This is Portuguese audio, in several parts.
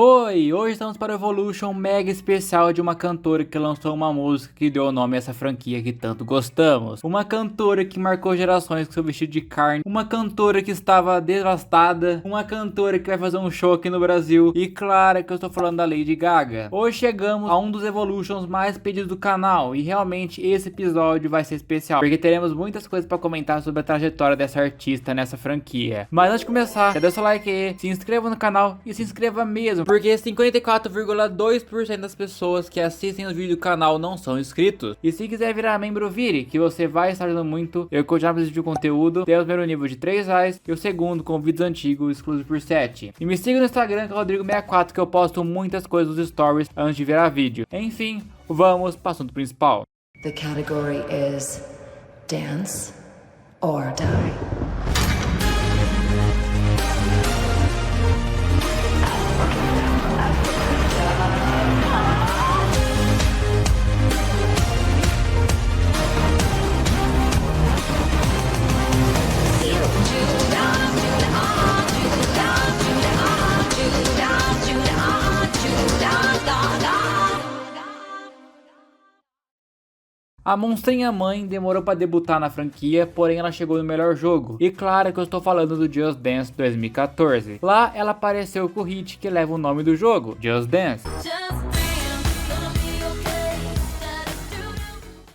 Oi, hoje estamos para o Evolution mega especial de uma cantora que lançou uma música que deu o nome a essa franquia que tanto gostamos. Uma cantora que marcou gerações com seu vestido de carne, uma cantora que estava devastada, uma cantora que vai fazer um show aqui no Brasil e claro que eu estou falando da Lady Gaga. Hoje chegamos a um dos Evolutions mais pedidos do canal e realmente esse episódio vai ser especial, porque teremos muitas coisas para comentar sobre a trajetória dessa artista nessa franquia. Mas antes de começar, já dê seu like aí, se inscreva no canal e se inscreva mesmo, porque 54,2% das pessoas que assistem os vídeos do canal não são inscritos. E se quiser virar membro, vire, que você vai estar ajudando muito. Eu continuo preciso de conteúdo. Temos o primeiro nível de R$3 e o segundo com vídeos antigos exclusivos por 7. E me siga no Instagram que é o Rodrigo64, que eu posto muitas coisas nos stories antes de virar vídeo. Enfim, vamos para o assunto principal. The category is Dance or Die. A monstrinha mãe demorou para debutar na franquia, porém ela chegou no melhor jogo. E claro que eu estou falando do Just Dance 2014. Lá ela apareceu com o hit que leva o nome do jogo, Just Dance.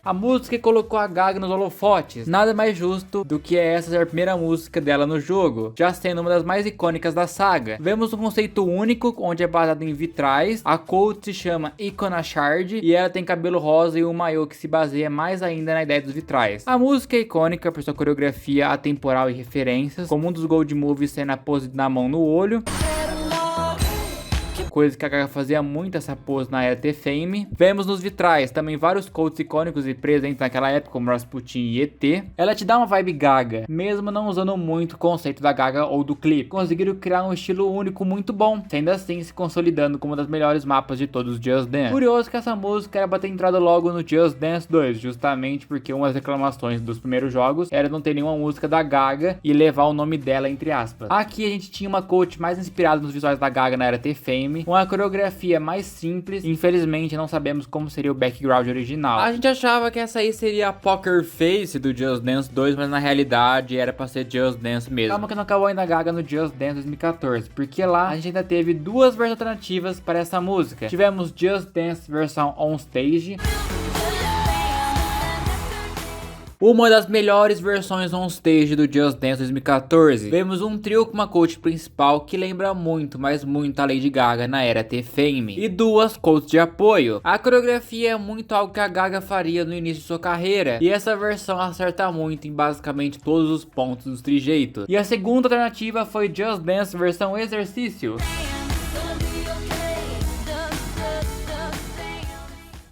A música que colocou a Gaga nos holofotes. Nada mais justo do que essa ser a primeira música dela no jogo, já sendo uma das mais icônicas da saga. Vemos um conceito único, onde é baseado em vitrais. A Colt se chama Icona Shard e ela tem cabelo rosa e um maiô que se baseia mais ainda na ideia dos vitrais. A música é icônica por sua coreografia atemporal e referências, como um dos Gold Movies sendo a pose na mão no olho. Coisa que a Gaga fazia muito essa pose na era T-Fame. Vemos nos vitrais também vários quotes icônicos e presentes naquela época, como Rasputin e ET. Ela te dá uma vibe Gaga, mesmo não usando muito o conceito da Gaga ou do clipe. Conseguiram criar um estilo único muito bom, sendo assim se consolidando como uma das melhores mapas de todos os Just Dance. Curioso que essa música era pra ter entrado logo no Just Dance 2, justamente porque uma das reclamações dos primeiros jogos era não ter nenhuma música da Gaga e levar o nome dela entre aspas. Aqui a gente tinha uma coach mais inspirada nos visuais da Gaga na era T-Fame, com a coreografia mais simples. Infelizmente não sabemos como seria o background original. A gente achava que essa aí seria a Poker Face do Just Dance 2, mas na realidade era pra ser Just Dance mesmo. Calma que não acabou ainda a Gaga no Just Dance 2014, porque lá a gente ainda teve duas versões alternativas para essa música. Tivemos Just Dance versão on stage, uma das melhores versões on stage do Just Dance 2014. Vemos um trio com uma coach principal que lembra muito, mas muito a Lady Gaga na era T-Fame, e duas coaches de apoio. A coreografia é muito algo que a Gaga faria no início de sua carreira, e essa versão acerta muito em basicamente todos os pontos dos trejeitos. E a segunda alternativa foi Just Dance versão exercício.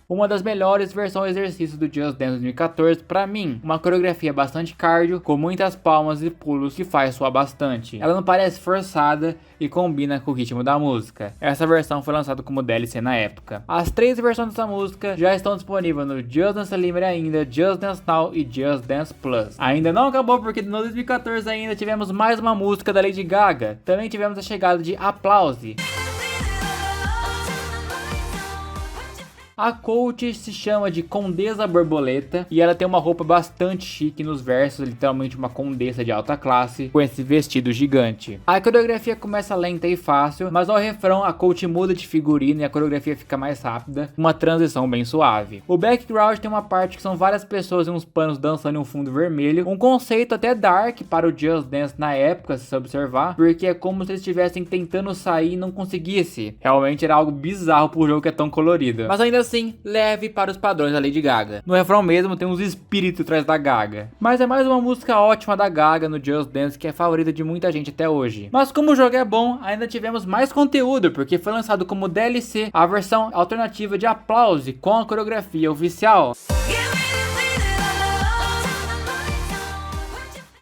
Uma das melhores versões exercícios do Just Dance 2014 pra mim. Uma coreografia bastante cardio, com muitas palmas e pulos que faz suar bastante. Ela não parece forçada e combina com o ritmo da música. Essa versão foi lançada como DLC na época. As três versões dessa música já estão disponíveis no Just Dance Unlimited ainda, Just Dance Now e Just Dance Plus. Ainda não acabou porque no 2014 ainda tivemos mais uma música da Lady Gaga. Também tivemos a chegada de Applause. A coach se chama de Condessa Borboleta e ela tem uma roupa bastante chique nos versos, literalmente uma condessa de alta classe com esse vestido gigante. A coreografia começa lenta e fácil, mas ao refrão a coach muda de figurino e a coreografia fica mais rápida, uma transição bem suave. O background tem uma parte que são várias pessoas em uns panos dançando em um fundo vermelho, um conceito até dark para o Just Dance na época, se observar, porque é como se eles estivessem tentando sair e não conseguisse. Realmente era algo bizarro pro jogo que é tão colorido, mas ainda assim leve para os padrões da Lady Gaga. No refrão mesmo tem uns espíritos atrás da Gaga. Mas é mais uma música ótima da Gaga no Just Dance, que é favorita de muita gente até hoje. Mas como o jogo é bom, ainda tivemos mais conteúdo, porque foi lançado como DLC a versão alternativa de Applause com a coreografia oficial.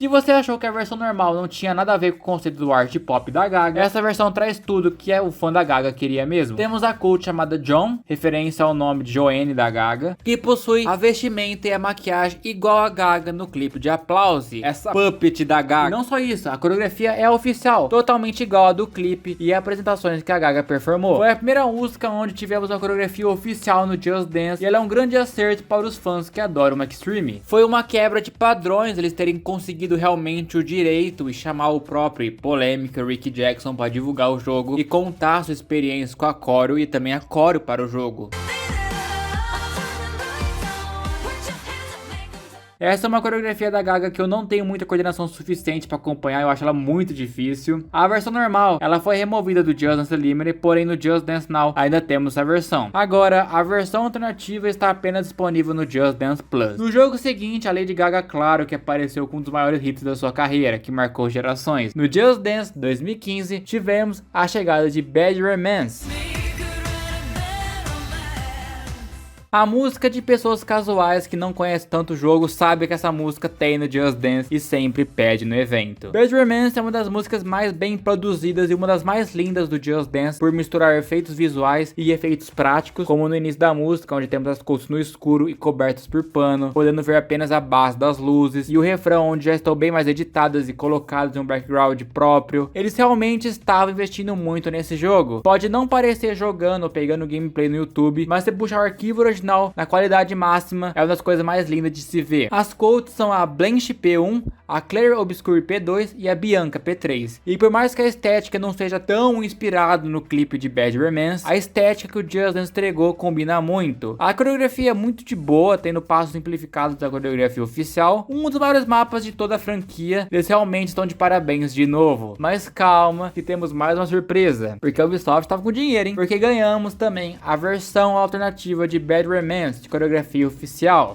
Se você achou que a versão normal não tinha nada a ver com o conceito do art pop da Gaga, essa versão traz tudo que o fã da Gaga queria mesmo. Temos a coach chamada John, referência ao nome de Joanne da Gaga, que possui a vestimenta e a maquiagem igual a Gaga no clipe de Applause, essa puppet da Gaga. E não só isso, a coreografia é oficial, totalmente igual a do clipe e apresentações que a Gaga performou. Foi a primeira música onde tivemos uma coreografia oficial no Just Dance e ela é um grande acerto para os fãs que adoram o Extreme. Foi uma quebra de padrões eles terem conseguido realmente o direito e chamar o próprio e polêmico Rick Jackson para divulgar o jogo e contar sua experiência com a coreo e também a coreo para o jogo. Essa é uma coreografia da Gaga que eu não tenho muita coordenação suficiente para acompanhar, eu acho ela muito difícil. A versão normal, ela foi removida do Just Dance Unlimited, porém no Just Dance Now ainda temos essa versão. Agora, a versão alternativa está apenas disponível no Just Dance Plus. No jogo seguinte, a Lady Gaga, claro que apareceu com um dos maiores hits da sua carreira, que marcou gerações. No Just Dance 2015, tivemos a chegada de Bad Romance. A música de pessoas casuais que não conhecem tanto o jogo sabe que essa música tem no Just Dance e sempre pede no evento. Bad Romance é uma das músicas mais bem produzidas e uma das mais lindas do Just Dance por misturar efeitos visuais e efeitos práticos, como no início da música, onde temos as coisas no escuro e cobertas por pano, podendo ver apenas a base das luzes, e o refrão, onde já estão bem mais editadas e colocadas em um background próprio. Eles realmente estavam investindo muito nesse jogo. Pode não parecer jogando ou pegando gameplay no YouTube, mas se puxar o arquivo original na qualidade máxima, é uma das coisas mais lindas de se ver. As quotes são a Blanche P1, a Claire Obscure P2 e a Bianca P3. E por mais que a estética não seja tão inspirada no clipe de Bad Romance, a estética que o Just Dance entregou combina muito. A coreografia é muito de boa, tendo passos simplificados da coreografia oficial. Um dos maiores mapas de toda a franquia. Eles realmente estão de parabéns de novo. Mas calma, que temos mais uma surpresa, porque a Ubisoft estava com dinheiro, hein? Porque ganhamos também a versão alternativa de Bad Romance de coreografia oficial.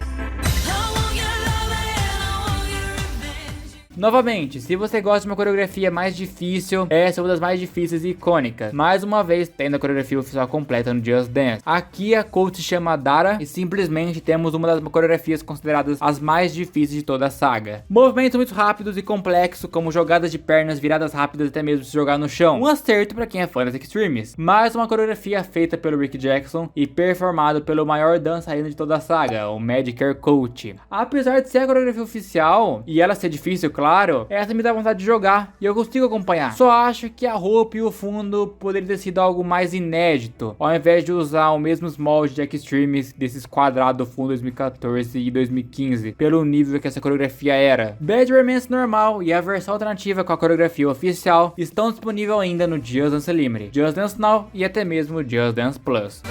Novamente, se você gosta de uma coreografia mais difícil, essa é uma das mais difíceis e icônicas. Mais uma vez, tendo a coreografia oficial completa no Just Dance. Aqui a coach se chama Dara e simplesmente temos uma das coreografias consideradas as mais difíceis de toda a saga. Movimentos muito rápidos e complexos, como jogadas de pernas, viradas rápidas até mesmo se jogar no chão. Um acerto para quem é fã das Extremes. Mais uma coreografia feita pelo Rick Jackson e performado pelo maior dançarino de toda a saga, o Medicare Coach. Apesar de ser a coreografia oficial e ela ser difícil, claro, essa me dá vontade de jogar e eu consigo acompanhar. Só acho que a roupa e o fundo poderia ter sido algo mais inédito, ao invés de usar o mesmo molde de Extremes desses quadrados fundo 2014 e 2015, pelo nível que essa coreografia era. Bad Romance normal e a versão alternativa com a coreografia oficial estão disponíveis ainda no Just Dance Unlimited, Just Dance Now e até mesmo Just Dance Plus.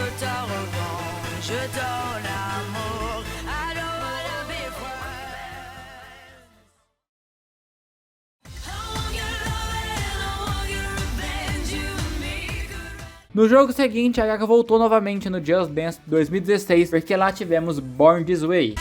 No jogo seguinte, a Gaga voltou novamente no Just Dance 2016, porque lá tivemos Born This Way.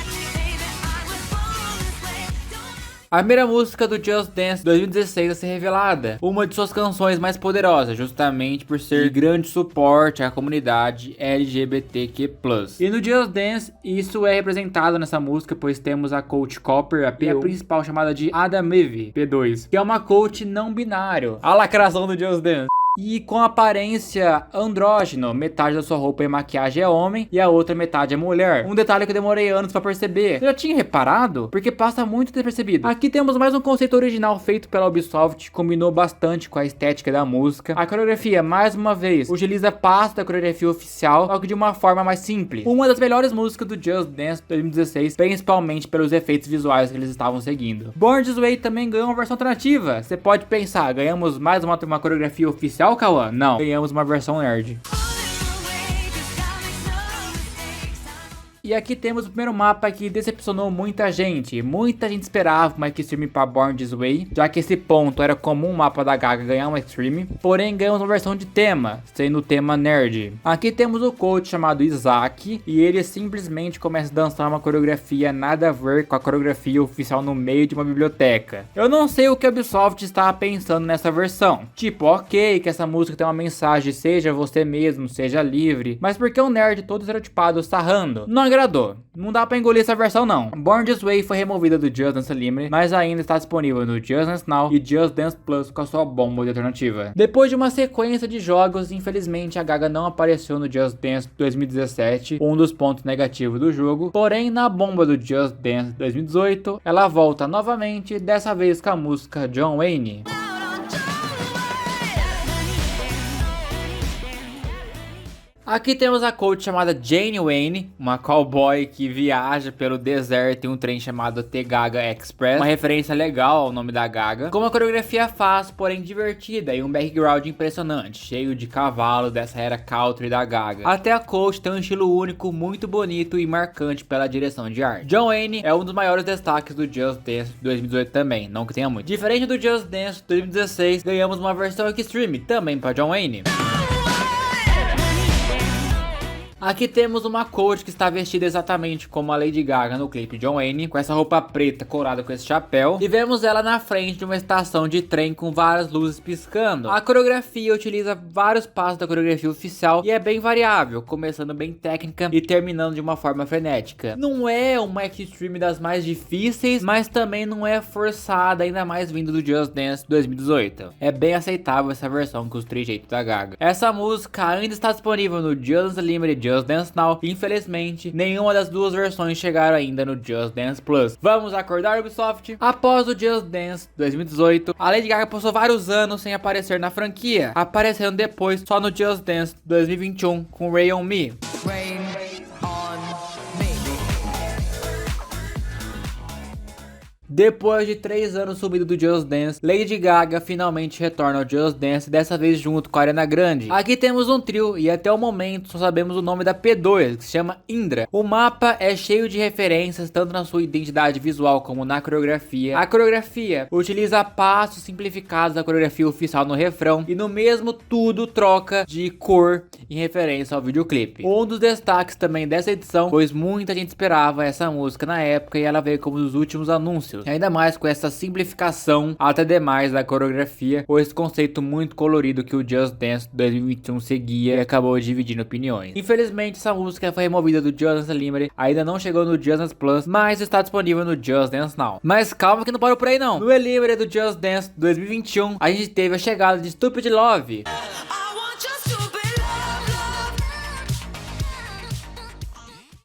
A primeira música do Just Dance 2016 a ser revelada, uma de suas canções mais poderosas, justamente por ser de grande suporte à comunidade LGBTQ+. E no Just Dance, isso é representado nessa música, pois temos a coach Copper, a principal chamada de Adam Eve, P2, que é uma coach não binário, a lacração do Just Dance. E com aparência andrógeno, metade da sua roupa e maquiagem é homem e a outra metade é mulher. Um detalhe que eu demorei anos pra perceber. Você já tinha reparado? Porque passa muito despercebido. Aqui temos mais um conceito original feito pela Ubisoft, que combinou bastante com a estética da música. A coreografia, mais uma vez, utiliza passos da coreografia oficial, só que de uma forma mais simples. Uma das melhores músicas do Just Dance 2016, principalmente pelos efeitos visuais que eles estavam seguindo. Born This Way também ganhou uma versão alternativa. Você pode pensar, ganhamos mais uma coreografia oficial, Kawan? Não, ganhamos uma versão nerd. E aqui temos o primeiro mapa que decepcionou muita gente. Muita gente esperava uma Extreme para Born This Way, já que esse ponto era comum o mapa da Gaga ganhar uma Extreme. Porém, ganhamos uma versão de tema, sendo o tema nerd. Aqui temos o coach chamado Isaac, e ele simplesmente começa a dançar uma coreografia nada a ver com a coreografia oficial no meio de uma biblioteca. Eu não sei o que a Ubisoft estava pensando nessa versão. Tipo, ok, que essa música tem uma mensagem, seja você mesmo, seja livre. Mas por que um nerd todo estereotipado sarrando? Não agradou. Não dá pra engolir essa versão não. Born This Way foi removida do Just Dance Unlimited, mas ainda está disponível no Just Dance Now e Just Dance Plus com a sua bomba de alternativa. Depois de uma sequência de jogos, infelizmente a Gaga não apareceu no Just Dance 2017, um dos pontos negativos do jogo. Porém, na bomba do Just Dance 2018, ela volta novamente, dessa vez com a música John Wayne. Aqui temos a coach chamada Jane Wayne, uma cowboy que viaja pelo deserto em um trem chamado The Gaga Express, uma referência legal ao nome da Gaga, com uma coreografia fácil, porém divertida e um background impressionante, cheio de cavalos dessa era country da Gaga. Até a coach tem um estilo único, muito bonito e marcante pela direção de arte. John Wayne é um dos maiores destaques do Just Dance 2018 também, não que tenha muito. Diferente do Just Dance 2016, ganhamos uma versão extreme também para John Wayne. Aqui temos uma coach que está vestida exatamente como a Lady Gaga no clipe John Wayne, com essa roupa preta corada com esse chapéu, e vemos ela na frente de uma estação de trem com várias luzes piscando. A coreografia utiliza vários passos da coreografia oficial e é bem variável, começando bem técnica e terminando de uma forma frenética. Não é uma extreme das mais difíceis, mas também não é forçada, ainda mais vindo do Just Dance 2018. É bem aceitável essa versão com os trejeitos da Gaga. Essa música ainda está disponível no Just Unlimited Just Dance Now. Infelizmente, nenhuma das duas versões chegaram ainda no Just Dance Plus. Vamos acordar, Ubisoft? Após o Just Dance 2018, a Lady Gaga passou vários anos sem aparecer na franquia, aparecendo depois só no Just Dance 2021 com Rain On Me. Depois de 3 anos sumido do Just Dance, Lady Gaga finalmente retorna ao Just Dance, dessa vez junto com a Ariana Grande. Aqui temos um trio e até o momento só sabemos o nome da P2, que se chama Indra. O mapa é cheio de referências, tanto na sua identidade visual como na coreografia. A coreografia utiliza passos simplificados da coreografia oficial no refrão e no mesmo tudo troca de cor em referência ao videoclipe. Um dos destaques também dessa edição, pois muita gente esperava essa música na época e ela veio como um dos últimos anúncios. Ainda mais com essa simplificação até demais da coreografia, ou esse conceito muito colorido que o Just Dance 2021 seguia e acabou dividindo opiniões. Infelizmente, essa música foi removida do Just Dance Unlimited, ainda não chegou no Just Dance Plus, mas está disponível no Just Dance Now. Mas calma que não parou por aí não. No Unlimited do Just Dance 2021, a gente teve a chegada de Stupid Love.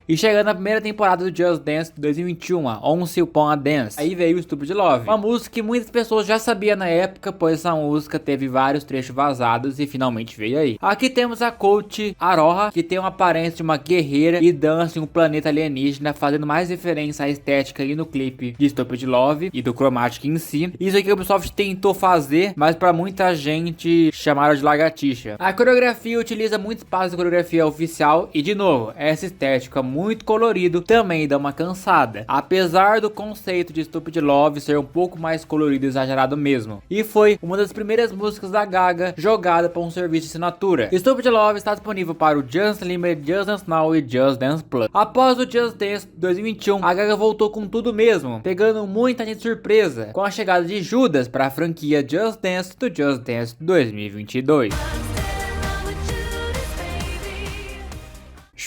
E chegando na primeira temporada do Just Dance 2021, a Once Upon a Dance, aí veio o Stupid Love, uma música que muitas pessoas já sabiam na época, pois essa música teve vários trechos vazados e finalmente veio aí. Aqui temos a coach Aroha, que tem uma aparência de uma guerreira e dança em um planeta alienígena, fazendo mais referência à estética ali no clipe de Stupid Love e do Chromatic em si. Isso aqui o Ubisoft tentou fazer, mas pra muita gente chamaram de lagartixa. A coreografia utiliza muitos passos da coreografia oficial e, de novo, essa estética muito colorido também dá uma cansada, apesar do conceito de Stupid Love ser um pouco mais colorido e exagerado mesmo, e foi uma das primeiras músicas da Gaga jogada para um serviço de assinatura. Stupid Love está disponível para o Just Unlimited, Just Dance Now e Just Dance Plus. Após o Just Dance 2021, a Gaga voltou com tudo mesmo, pegando muita gente de surpresa com a chegada de Judas para a franquia Just Dance do Just Dance 2022.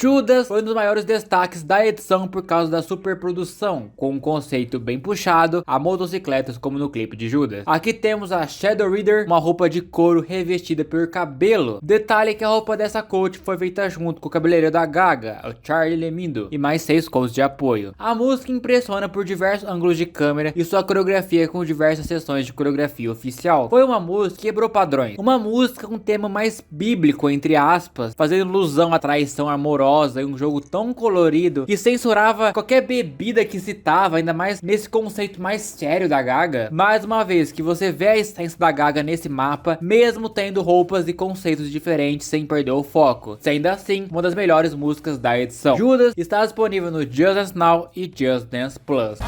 Judas foi um dos maiores destaques da edição por causa da superprodução, com um conceito bem puxado a motocicletas como no clipe de Judas. Aqui temos a Shadow Reader, uma roupa de couro revestida por cabelo. Detalhe que a roupa dessa coach foi feita junto com o cabeleireiro da Gaga, o Charlie Lemindo, e mais 6 coaches de apoio. A música impressiona por diversos ângulos de câmera e sua coreografia com diversas sessões de coreografia oficial. Foi uma música que quebrou padrões, uma música com um tema mais bíblico, entre aspas, fazendo alusão à traição amorosa e um jogo tão colorido que censurava qualquer bebida que citava, ainda mais nesse conceito mais sério da Gaga. Mais uma vez que você vê a essência da Gaga nesse mapa, mesmo tendo roupas e conceitos diferentes sem perder o foco. Sendo assim, uma das melhores músicas da edição. Judas está disponível no Just Dance Now e Just Dance Plus.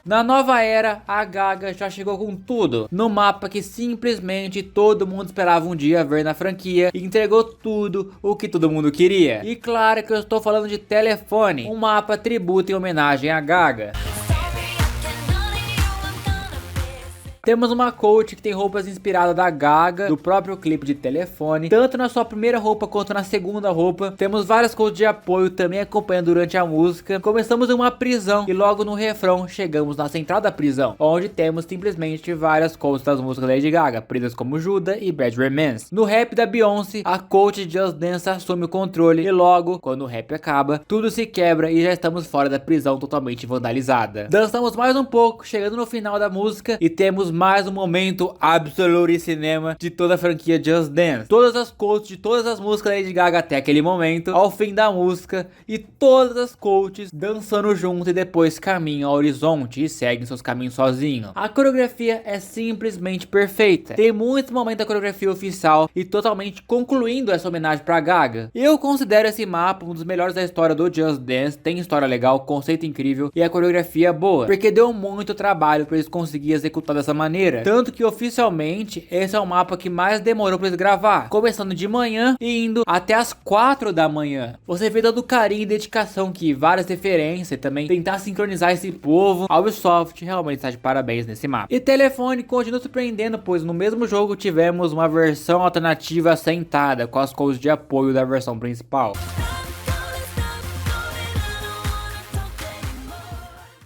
Na nova era, a Gaga já chegou com tudo, no mapa que simplesmente todo mundo esperava um dia ver na franquia, e entregou tudo o que todo mundo queria. E claro que eu estou falando de Telefone, um mapa tributo em homenagem à Gaga. Temos uma coach que tem roupas inspiradas da Gaga, do próprio clipe de Telefone, tanto na sua primeira roupa quanto na segunda roupa. Temos várias coaches de apoio também acompanhando durante a música. Começamos em uma prisão e logo no refrão chegamos na central da prisão, onde temos simplesmente várias coaches das músicas da Lady Gaga, presas como Judas e Bad Romance. No rap da Beyoncé, a coach de Just Dance assume o controle e logo, quando o rap acaba, tudo se quebra e já estamos fora da prisão totalmente vandalizada. Dançamos mais um pouco, chegando no final da música e temos mais um momento absolute cinema de toda a franquia Just Dance. Todas as coaches de todas as músicas da Lady Gaga até aquele momento, ao fim da música, e todas as coaches dançando junto e depois caminham ao horizonte e seguem seus caminhos sozinhos. A coreografia é simplesmente perfeita. Tem muitos momentos da coreografia oficial e totalmente concluindo essa homenagem pra Gaga. Eu considero esse mapa um dos melhores da história do Just Dance. Tem história legal, conceito incrível e a coreografia boa, porque deu muito trabalho para eles conseguirem executar dessa maneira. Tanto que oficialmente esse é o mapa que mais demorou para eles gravar, começando de manhã e indo até as 4 da manhã. Você vê todo o carinho e dedicação que várias referências e também tentar sincronizar esse povo. A Ubisoft realmente está de parabéns nesse mapa. E Telefone continua surpreendendo, pois no mesmo jogo tivemos uma versão alternativa sentada com as coisas de apoio da versão principal.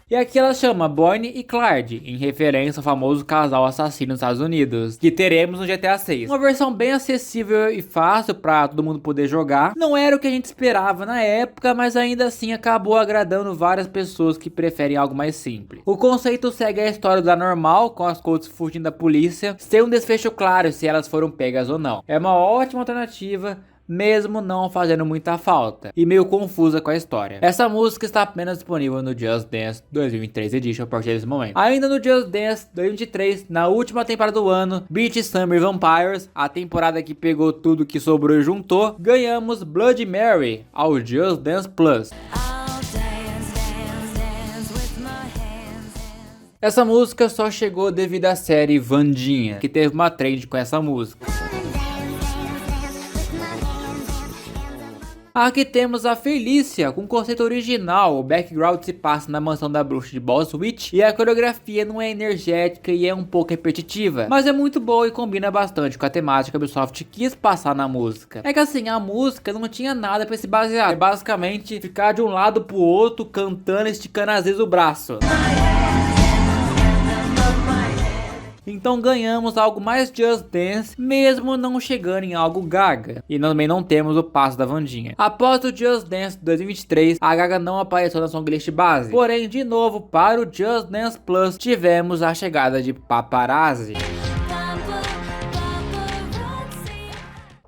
E aqui ela chama Bonnie e Clyde, em referência ao famoso casal assassino nos Estados Unidos, que teremos no GTA 6. Uma versão bem acessível e fácil para todo mundo poder jogar. Não era o que a gente esperava na época, mas ainda assim acabou agradando várias pessoas que preferem algo mais simples. O conceito segue a história da normal, com as coaches fugindo da polícia, sem um desfecho claro se elas foram pegas ou não. É uma ótima alternativa, mesmo não fazendo muita falta, e meio confusa com a história. Essa música está apenas disponível no Just Dance 2023 Edition a partir desse momento. Ainda no Just Dance 2023, na última temporada do ano, Beach Summer Vampires, a temporada que pegou tudo que sobrou e juntou, ganhamos Bloody Mary ao Just Dance Plus. Essa música só chegou devido à série Vandinha, que teve uma trend com essa música. Aqui temos a Felícia, com o conceito original. O background se passa na mansão da bruxa de Boss Witch e a coreografia não é energética e é um pouco repetitiva, mas é muito boa e combina bastante com a temática que a Ubisoft quis passar na música. É que assim, a música não tinha nada pra se basear, é basicamente ficar de um lado pro outro cantando e esticando às vezes o braço. Então ganhamos algo mais Just Dance, mesmo não chegando em algo Gaga. E também não temos o passo da Vandinha. Após o Just Dance 2023, a Gaga não apareceu na songlist base. Porém, de novo, para o Just Dance Plus, tivemos a chegada de Paparazzi.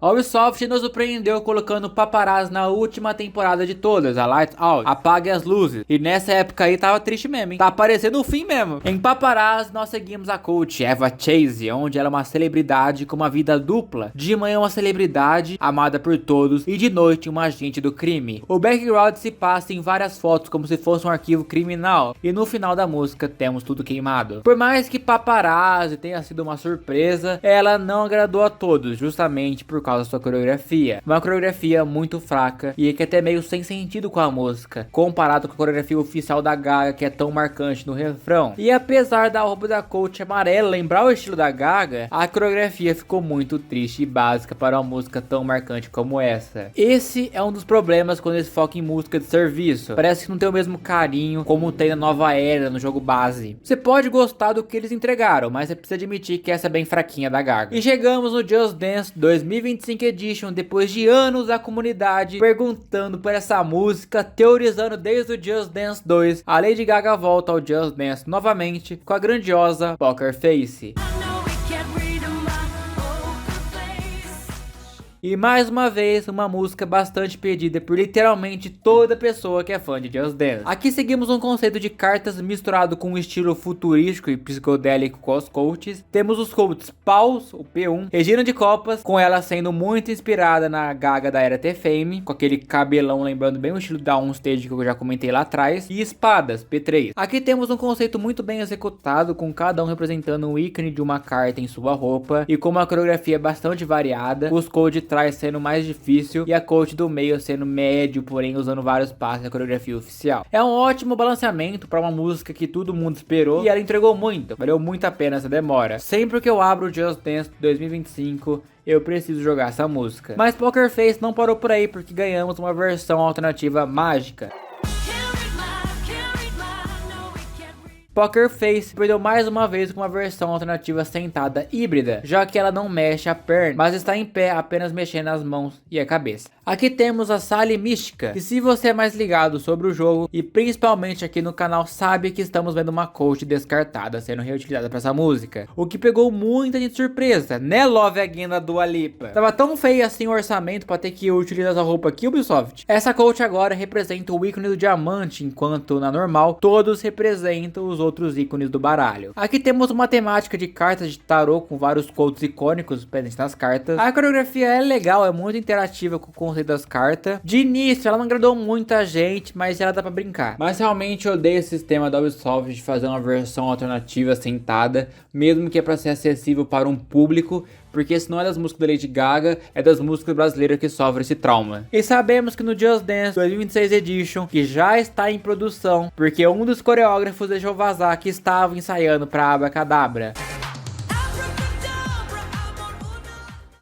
A Ubisoft nos surpreendeu colocando Paparazzi na última temporada de todas, a Lights Out, Apague as Luzes. E nessa época aí tava triste mesmo, hein? Tá aparecendo o fim mesmo. Em Paparazzi nós seguimos a coach Eva Chase, onde ela é uma celebridade com uma vida dupla. De manhã uma celebridade, amada por todos, e de noite uma agente do crime. O background se passa em várias fotos como se fosse um arquivo criminal. E no final da música temos tudo queimado. Por mais que Paparazzi tenha sido uma surpresa, ela não agradou a todos, justamente por causa da sua coreografia. Uma coreografia muito fraca e que até meio sem sentido com a música, comparado com a coreografia oficial da Gaga, que é tão marcante no refrão. E apesar da roupa da coach amarela lembrar o estilo da Gaga, a coreografia ficou muito triste e básica para uma música tão marcante como essa. Esse é um dos problemas quando eles focam em música de serviço. Parece que não tem o mesmo carinho como tem na nova era no jogo base. Você pode gostar do que eles entregaram, mas você precisa admitir que essa é bem fraquinha da Gaga. E chegamos no Just Dance 2025 Edition, depois de anos a comunidade perguntando por essa música, teorizando desde o Just Dance 2, a Lady Gaga volta ao Just Dance novamente com a grandiosa Poker Face. E mais uma vez, uma música bastante pedida por literalmente toda pessoa que é fã de Just Dance. Aqui seguimos um conceito de cartas misturado com um estilo futurístico e psicodélico com os coaches. Temos os coaches Paus, o P1, Regina de Copas, com ela sendo muito inspirada na Gaga da era T-Fame, com aquele cabelão lembrando bem o estilo da Onstage que eu já comentei lá atrás, e espadas, P3. Aqui temos um conceito muito bem executado, com cada um representando um ícone de uma carta em sua roupa, e com uma coreografia bastante variada. Os coaches trás sendo mais difícil e a coach do meio sendo médio, porém usando vários passos da coreografia oficial. É um ótimo balanceamento para uma música que todo mundo esperou e ela entregou muito, valeu muito a pena essa demora. Sempre que eu abro o Just Dance 2025, eu preciso jogar essa música. Mas Poker Face não parou por aí, porque ganhamos uma versão alternativa mágica. Poker Face perdeu mais uma vez com uma versão alternativa sentada híbrida, já que ela não mexe a perna, mas está em pé apenas mexendo as mãos e a cabeça. Aqui temos a Sally Mística, que se você é mais ligado sobre o jogo e principalmente aqui no canal sabe que estamos vendo uma coach descartada sendo reutilizada para essa música, o que pegou muita gente de surpresa, né Love Again da Dua Lipa? Tava tão feio assim o orçamento para ter que utilizar essa roupa aqui, Ubisoft. Essa coach agora representa o ícone do diamante, enquanto na normal todos representam os outros ícones do baralho. Aqui temos uma temática de cartas de tarô com vários quotes icônicos presentes nas cartas. A coreografia é legal, é muito interativa com o conceito das cartas. De início ela não agradou muita gente, mas ela dá pra brincar. Mas realmente eu odeio esse sistema da Ubisoft de fazer uma versão alternativa sentada, mesmo que é pra ser acessível para um público, porque se não é das músicas da Lady Gaga, é das músicas brasileiras que sofrem esse trauma. E sabemos que no Just Dance 2026 Edition, que já está em produção, porque um dos coreógrafos deixou vazar que estava ensaiando para Abracadabra,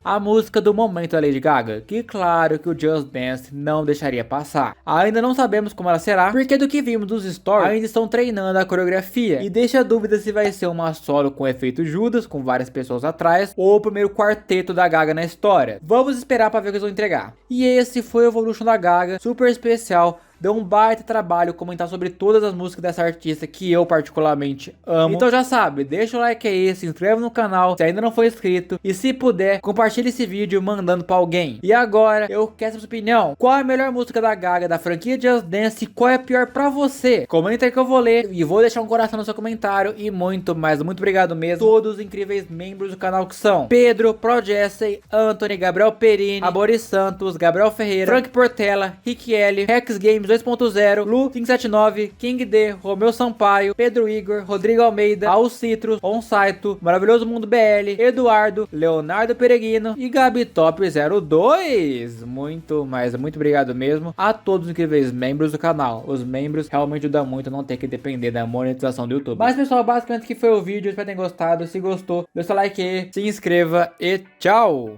a música do momento da Lady Gaga, que claro que o Just Dance não deixaria passar. Ainda não sabemos como ela será, porque do que vimos dos stories, ainda estão treinando a coreografia, e deixa a dúvida se vai ser uma solo com efeito Judas, com várias pessoas atrás, ou o primeiro quarteto da Gaga na história. Vamos esperar para ver o que eles vão entregar. E esse foi o Evolution da Gaga, super especial. Deu um baita trabalho comentar sobre todas as músicas dessa artista que eu particularmente amo. Então já sabe, deixa o like aí, se inscreve no canal se ainda não for inscrito. E se puder, compartilhe esse vídeo mandando pra alguém. E agora, eu quero sua opinião. Qual é a melhor música da Gaga, da franquia Just Dance? E qual é a pior pra você? Comenta aí que eu vou ler e vou deixar um coração no seu comentário. E muito, mas muito obrigado mesmo. Todos os incríveis membros do canal que são Pedro, Pro Jesse, Anthony, Gabriel Perini, Aboris Santos, Gabriel Ferreira, Frank Portela, Rick L, Rex Games 2.0, Lu 579, King D, Romeu Sampaio, Pedro Igor, Rodrigo Almeida, Al Citrus, Onsaito, Maravilhoso Mundo BL, Eduardo, Leonardo Peregrino e Gabi Top 02. Muito, mas muito obrigado mesmo a todos os incríveis membros do canal. Os membros realmente ajudam muito a não ter que depender da monetização do YouTube. Mas pessoal, basicamente que foi o vídeo, espero que tenham gostado. Se gostou, deixa o like aí, se inscreva e tchau!